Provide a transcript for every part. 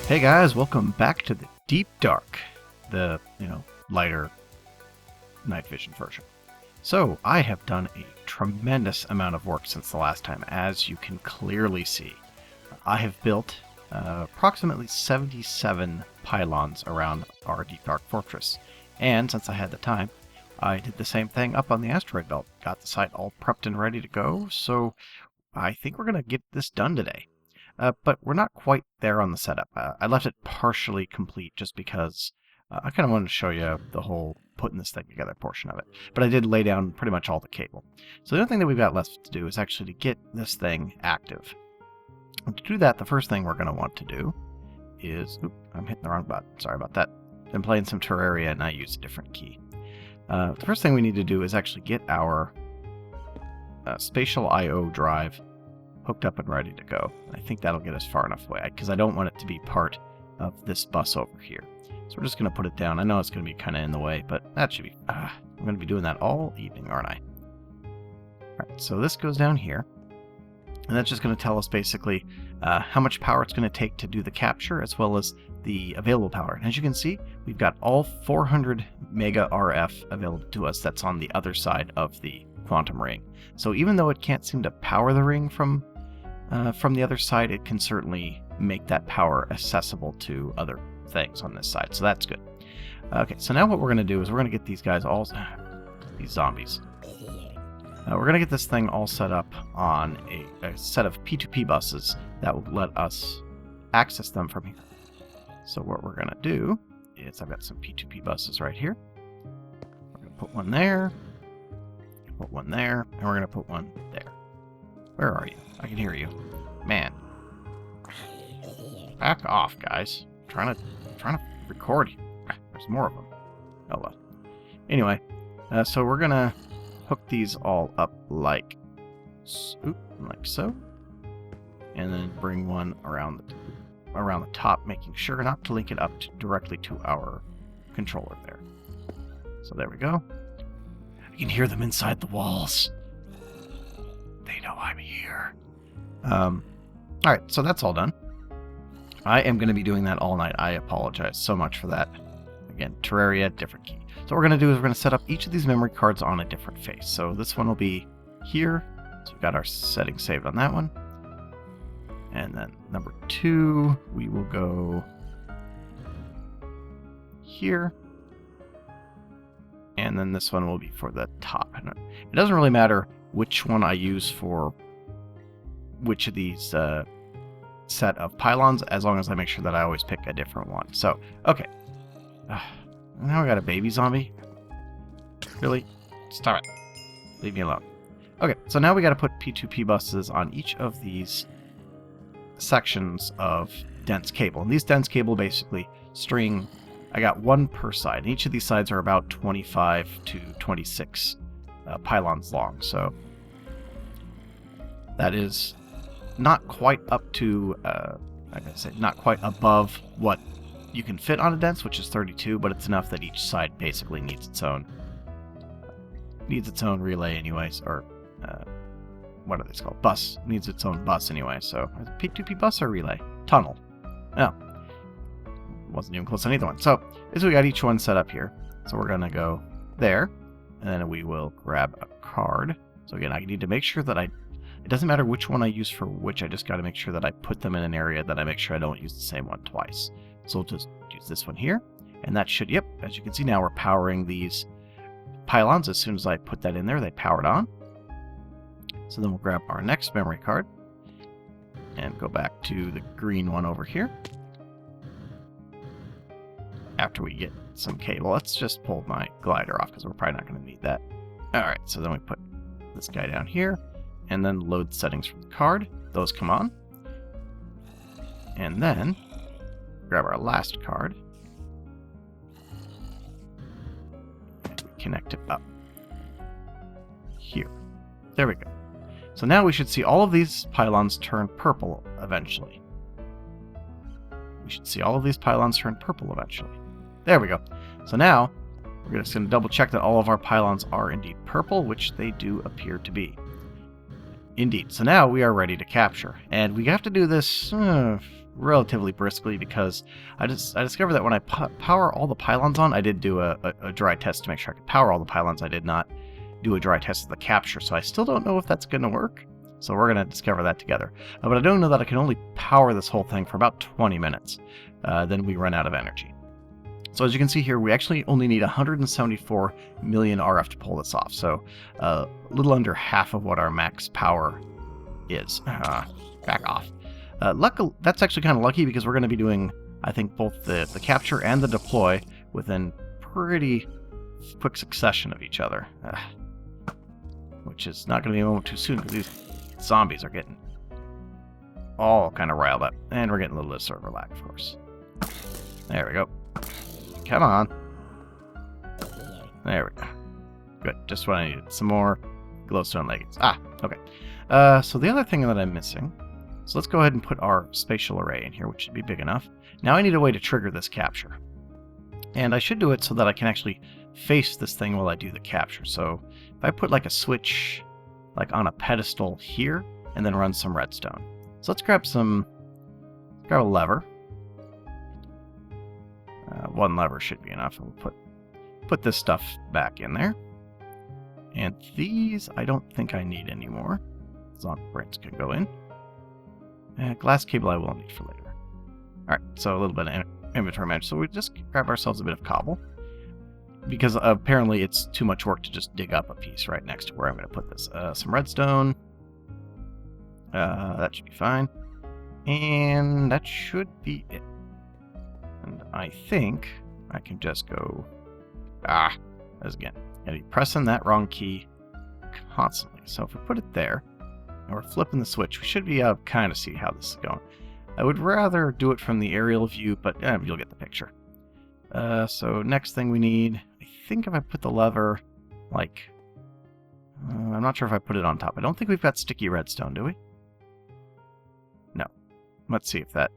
Hey guys, welcome back to the Deep Dark, the, lighter night vision version. So, I have done a tremendous amount of work since the last time, as you can clearly see. I have built approximately 77 pylons around our Deep Dark Fortress, and since I had the time, I did the same thing up on the asteroid belt. Got the site all prepped and ready to go, so I think we're going to get this done today. But we're not quite there on the setup. I left it partially complete just because I kind of wanted to show you the whole putting this thing together portion of it. But I did lay down pretty much all the cable. So the only thing that we've got left to do is actually to get this thing active. And to do that, the first thing we're going to want to do is... Oop, I'm hitting the wrong button. Sorry about that. I'm playing some Terraria and I used a different key. The first thing we need to do is actually get our spatial I/O drive hooked up and ready to go. I think that'll get us far enough away, because I don't want it to be part of this bus over here. So we're just going to put it down. I know it's going to be kind of in the way, but that should be... I'm going to be doing that all evening, aren't I? Alright, so this goes down here. And that's just going to tell us basically how much power it's going to take to do the capture, as well as the available power. And as you can see, we've got all 400 mega RF available to us. That's on the other side of the quantum ring. So even though it can't seem to power the ring from the other side, it can certainly make that power accessible to other things on this side. So that's good. Okay, so now what we're going to do is we're going to get these guys all... these zombies. We're going to get this thing all set up on a set of P2P buses that will let us access them from here. So what we're going to do is I've got some P2P buses right here. We're going to put one there, put one there, and we're going to put one there. Where are you? I can hear you. Man. Back off, guys. I'm trying to record you. There's more of them. Oh well. Anyway, so we're gonna hook these all up like so, and then bring one around the top, making sure not to link it up directly to our controller there. So there we go. I can hear them inside the walls. They know I'm here. Alright, so that's all done. I am going to be doing that all night. I apologize so much for that. Again, Terraria, different key. So what we're going to do is we're going to set up each of these memory cards on a different face. So this one will be here. So we've got our settings saved on that one. And then number 2, we will go here. And then this one will be for the top. And it doesn't really matter which one I use for which of these set of pylons, as long as I make sure that I always pick a different one. So, okay. Now we got a baby zombie. Really? Stop it. Leave me alone. Okay, so now we got to put P2P buses on each of these sections of dense cable. And these dense cable basically string... I got one per side. And each of these sides are about 25 to 26 pylons long. So that is not quite up to, not quite above what you can fit on a dense, which is 32, but it's enough that each side basically needs its own relay anyways, or what are they called? Bus. Needs its own bus anyway, so P2P bus or relay? Tunnel. No. Wasn't even close to either one. So, we got each one set up here. So we're going to go there, and then we will grab a card. So again, I need to make sure that it doesn't matter which one I use for which, I just got to make sure that I put them in an area that I make sure I don't use the same one twice. So we'll just use this one here, and that should, yep, as you can see now, we're powering these pylons. As soon as I put that in there, they powered on. So then we'll grab our next memory card, and go back to the green one over here. After we get some cable, let's just pull my glider off, because we're probably not going to need that. Alright, so then we put this guy down here, and then load settings from the card. Those come on. And then grab our last card. And we connect it up here. There we go. So now we should see all of these pylons turn purple eventually. We should see all of these pylons turn purple eventually. There we go. So now, we're just going to double check that all of our pylons are indeed purple, which they do appear to be. Indeed. So now we are ready to capture. And we have to do this relatively briskly because I discovered that when I power all the pylons on, I did do a dry test to make sure I could power all the pylons. I did not do a dry test of the capture, so I still don't know if that's going to work. So we're going to discover that together. But I don't know that I can only power this whole thing for about 20 minutes. Then we run out of energy. So as you can see here, we actually only need 174 million RF to pull this off. So a little under half of what our max power is. Back off. That's actually kind of lucky because we're going to be doing, I think, both the capture and the deploy within pretty quick succession of each other. Which is not going to be a moment too soon because these zombies are getting all kind of riled up. And we're getting a little bit of server lag, of course. There we go. Come on. There we go. Good. Just what I needed. Some more glowstone leggings. Okay. So the other thing that I'm missing... So let's go ahead and put our spatial array in here, which should be big enough. Now I need a way to trigger this capture. And I should do it so that I can actually face this thing while I do the capture. So if I put like a switch like on a pedestal here, and then run some redstone. So let's grab a lever. One lever should be enough. We'll put this stuff back in there. And these I don't think I need anymore. Zombie brains can go in. Glass cable I will need for later. Alright, so a little bit of inventory management. So we just grab ourselves a bit of cobble. Because apparently it's too much work to just dig up a piece right next to where I'm going to put this. Some redstone. That should be fine. And that should be it. And I think I can just go... as again. And you're pressing that wrong key constantly. So if we put it there, and we're flipping the switch, we should be able to kind of see how this is going. I would rather do it from the aerial view, but you'll get the picture. So next thing we need, I think if I put the lever, like... I'm not sure if I put it on top. I don't think we've got sticky redstone, do we? No. Let's see if that...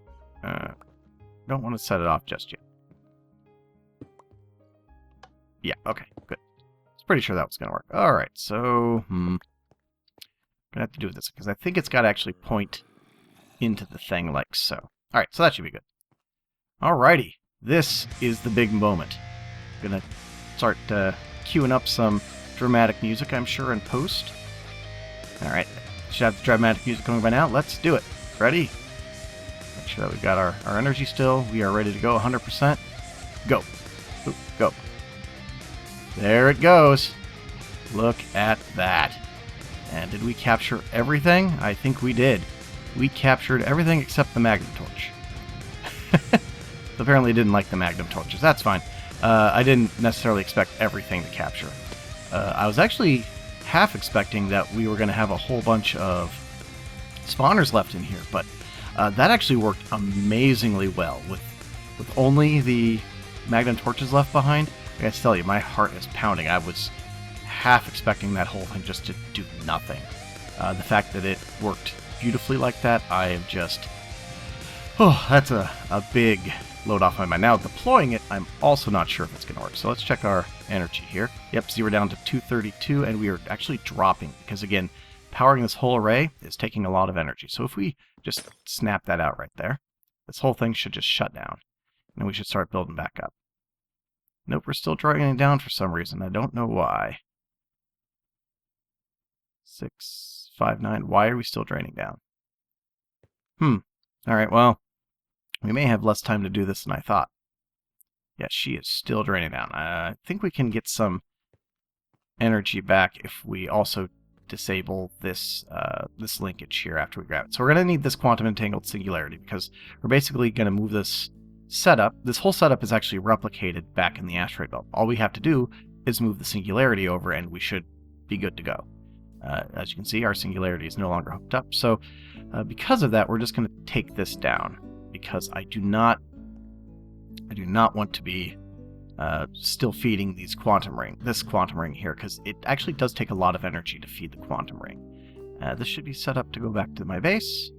don't want to set it off just yet. Yeah, okay, good. I was pretty sure that was going to work. Alright, so... Gonna have to do this, because I think it's got to actually point into the thing like so. Alright, so that should be good. Alrighty, this is the big moment. Gonna start queuing up some dramatic music, I'm sure, in post. Alright, should have the dramatic music coming by now. Let's do it. Ready? Make sure that we've got our energy still. We are ready to go 100%. Go. Ooh, go. There it goes. Look at that. And did we capture everything? I think we did. We captured everything except the magnum torch. Apparently didn't like the magnum torches. That's fine. I didn't necessarily expect everything to capture. I was actually half expecting that we were going to have a whole bunch of spawners left in here, but that actually worked amazingly well. With only the magnum torches left behind, I gotta tell you, my heart is pounding. I was half expecting that whole thing just to do nothing. The fact that it worked beautifully like that, I am just... Oh, that's a big load off my mind. Now, deploying it, I'm also not sure if it's going to work. So let's check our energy here. Yep, see we're down to 232, and we are actually dropping. Because again, powering this whole array is taking a lot of energy. So if we just snap that out right there, this whole thing should just shut down. And we should start building back up. Nope, we're still draining down for some reason. I don't know why. 659. Why are we still draining down? Alright, well, we may have less time to do this than I thought. Yeah, she is still draining down. I think we can get some energy back if we also disable this this linkage here after we grab it. So we're going to need this quantum entangled singularity because we're basically going to move this setup. This whole setup is actually replicated back in the asteroid belt. All we have to do is move the singularity over and we should be good to go. As you can see, our singularity is no longer hooked up. So because of that, we're just going to take this down because I do not want to be still feeding this quantum ring here, because it actually does take a lot of energy to feed the quantum ring. This should be set up to go back to my base.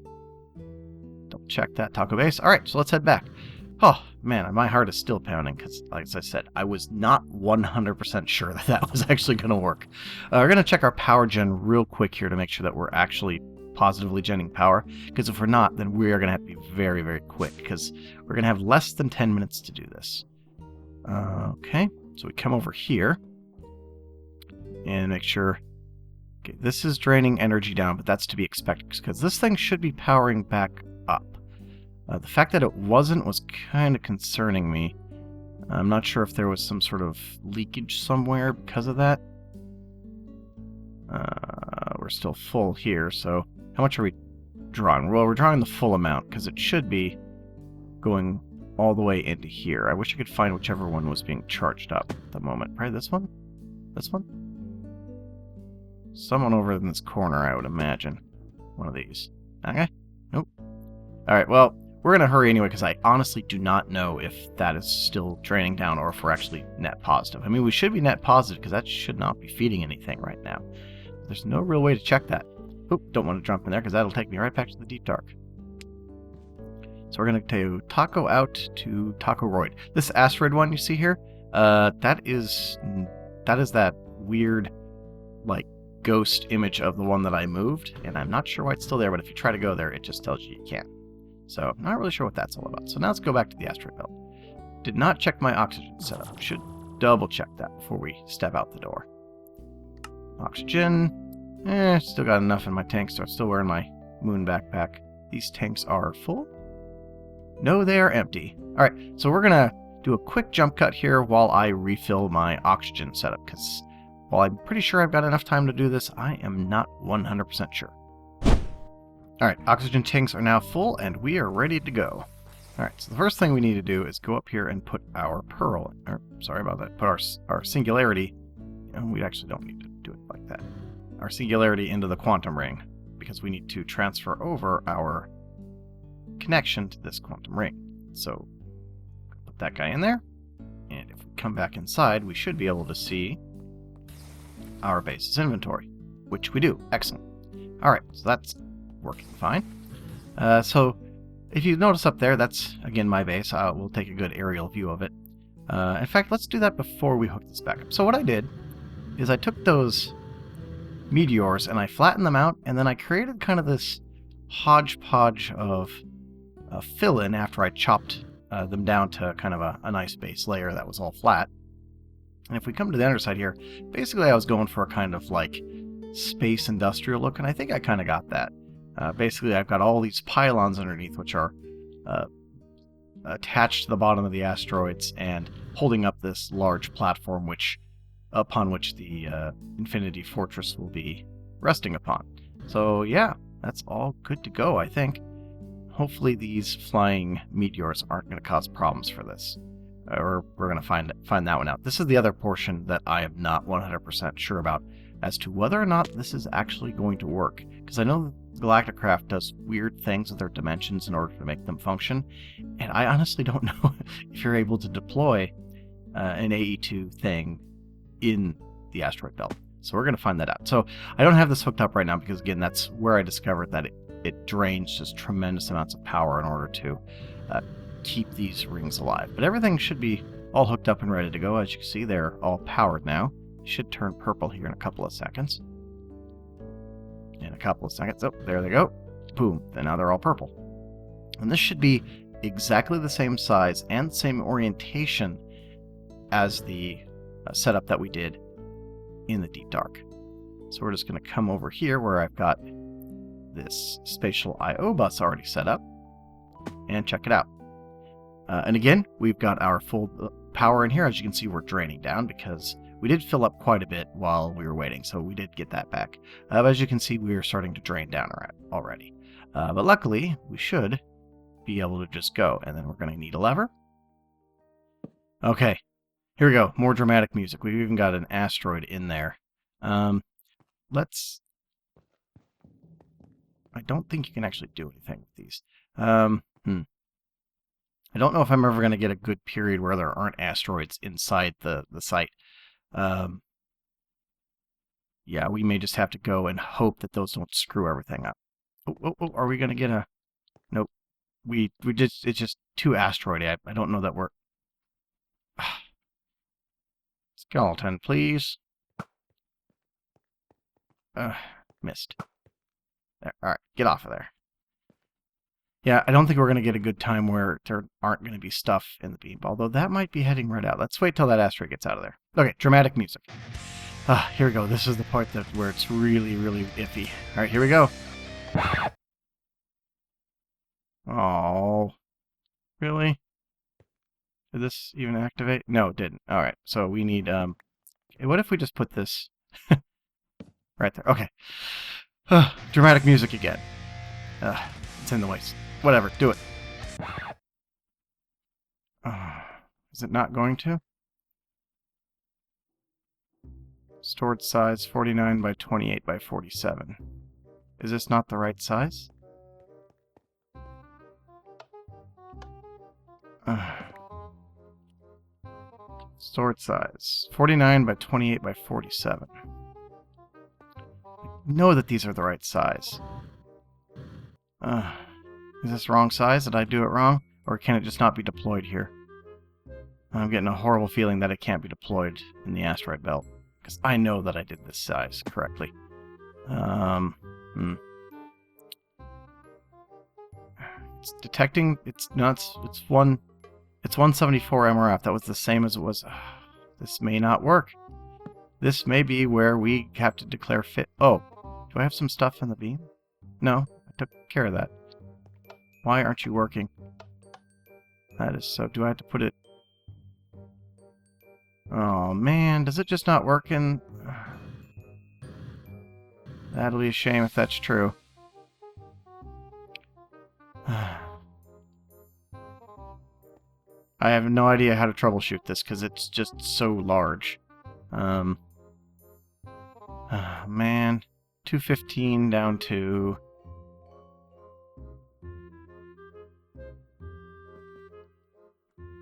Double check that, taco base. Alright, so let's head back. Oh, man, my heart is still pounding because, like I said, I was not 100% sure that that was actually going to work. We're going to check our power gen real quick here to make sure that we're actually positively genning power, because if we're not, then we are going to have to be very, very quick, because we're going to have less than 10 minutes to do this. Okay, so we come over here and make sure... Okay, this is draining energy down, but that's to be expected, because this thing should be powering back up. The fact that it wasn't was kind of concerning me. I'm not sure if there was some sort of leakage somewhere because of that. We're still full here, so how much are we drawing? Well, we're drawing the full amount, because it should be going all the way into here. I wish I could find whichever one was being charged up at the moment. Probably this one? This one? Someone over in this corner, I would imagine. One of these. Okay? Nope. Alright, well, we're going to hurry anyway, because I honestly do not know if that is still draining down or if we're actually net positive. I mean, we should be net positive, because that should not be feeding anything right now. There's no real way to check that. Oop, don't want to jump in there, because that'll take me right back to the deep dark. So we're going to do taco out to taco-roid. This asteroid one you see here, that is that weird, like, ghost image of the one that I moved, and I'm not sure why it's still there, but if you try to go there, it just tells you you can't. So, not really sure what that's all about. So now let's go back to the asteroid belt. Did not check my oxygen setup. Should double check that before we step out the door. Oxygen. Still got enough in my tank, so I'm still wearing my moon backpack. These tanks are full? No, they are empty. Alright, so we're going to do a quick jump cut here while I refill my oxygen setup, because while I'm pretty sure I've got enough time to do this, I am not 100% sure. Alright, oxygen tanks are now full, and we are ready to go. Alright, so the first thing we need to do is go up here and put our pearl, or sorry about that, put our singularity, and we actually don't need to do it like that, our singularity into the quantum ring, because we need to transfer over our connection to this quantum ring. So, put that guy in there, and if we come back inside, we should be able to see our base's inventory, which we do. Excellent. Alright, so that's working fine. So if you notice up there, that's again my base. We'll take a good aerial view of it. In fact, let's do that before we hook this back up. So what I did is I took those meteors and I flattened them out, and then I created kind of this hodgepodge of fill-in after I chopped them down to kind of a nice base layer that was all flat. And if we come to the underside here, basically I was going for a kind of like space industrial look, and I think I kind of got that. Basically, I've got all these pylons underneath, which are attached to the bottom of the asteroids and holding up this large platform upon which the Infinity Fortress will be resting upon. So yeah, that's all good to go, I think. Hopefully these flying meteors aren't going to cause problems for this. Or we're going to find that one out. This is the other portion that I am not 100% sure about as to whether or not this is actually going to work. Because I know Galacticraft does weird things with their dimensions in order to make them function, and I honestly don't know if you're able to deploy an AE2 thing in the asteroid belt. So we're going to find that out. So I don't have this hooked up right now because, again, that's where I discovered that it drains just tremendous amounts of power in order to keep these rings alive. But everything should be all hooked up and ready to go. As you can see, they're all powered now. Should turn purple here in a couple of seconds. In a couple of seconds. Oh, there they go. Boom. And now they're all purple. And this should be exactly the same size and same orientation as the setup that we did in the deep dark. So we're just going to come over here where I've got this spatial I/O bus already set up and check it out. And again, we've got our full power in here. As you can see, we're draining down because we did fill up quite a bit while we were waiting, so we did get that back. But as you can see, we are starting to drain down already. But luckily, we should be able to just go, and then we're going to need a lever. Okay, here we go. More dramatic music. We've even got an asteroid in there. I don't think you can actually do anything with these. I don't know if I'm ever going to get a good period where there aren't asteroids inside the site. Yeah, we may just have to go and hope that those don't screw everything up. Oh, are we going to get a... Nope. we just, it's just too asteroidy. I don't know that we're... Skeleton, please. Missed. There. All right, get off of there. Yeah, I don't think we're going to get a good time where there aren't going to be stuff in the beam, although that might be heading right out. Let's wait till that asteroid gets out of there. Okay, dramatic music. Here we go. This is the part where it's really, really iffy. All right, here we go. Oh, really? Did this even activate? No, it didn't. All right, so we need... what if we just put this right there? Okay. Dramatic music again. It's in the way. Whatever, do it. Is it not going to? Stored size 49 by 28 by 47. Is this not the right size? Stored size 49 by 28 by 47. I know that these are the right size. Is this wrong size? Did I do it wrong? Or can it just not be deployed here? I'm getting a horrible feeling that it can't be deployed in the asteroid belt. Because I know that I did this size correctly. It's detecting... It's 174 MRF. That was the same as it was... this may not work. This may be where we have to declare fit... Oh, do I have some stuff in the beam? No, I took care of that. Why aren't you working? That is so... Do I have to put it... Oh, man. Does it just not work in... That'll be a shame if that's true. I have no idea how to troubleshoot this, because it's just so large. Man. 215 down to...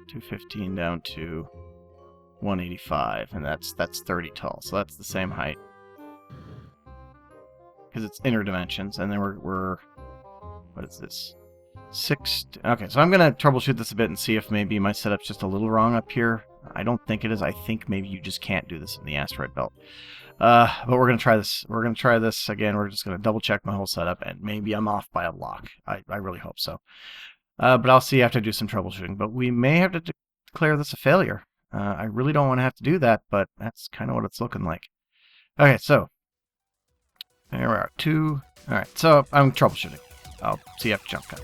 215 down to 185, and that's 30 tall, so that's the same height. Because it's inner dimensions, and then we're what is this? Okay, so I'm going to troubleshoot this a bit and see if maybe my setup's just a little wrong up here. I don't think it is. I think maybe you just can't do this in the asteroid belt. But we're going to try this. We're going to try this again. We're just going to double check my whole setup, and maybe I'm off by a block. I really hope so. But I'll see after I do some troubleshooting. But we may have to declare this a failure. I really don't want to have to do that, but that's kind of what it's looking like. Okay, so there we are. 2. All right, so I'm troubleshooting. I'll see you after jump cut.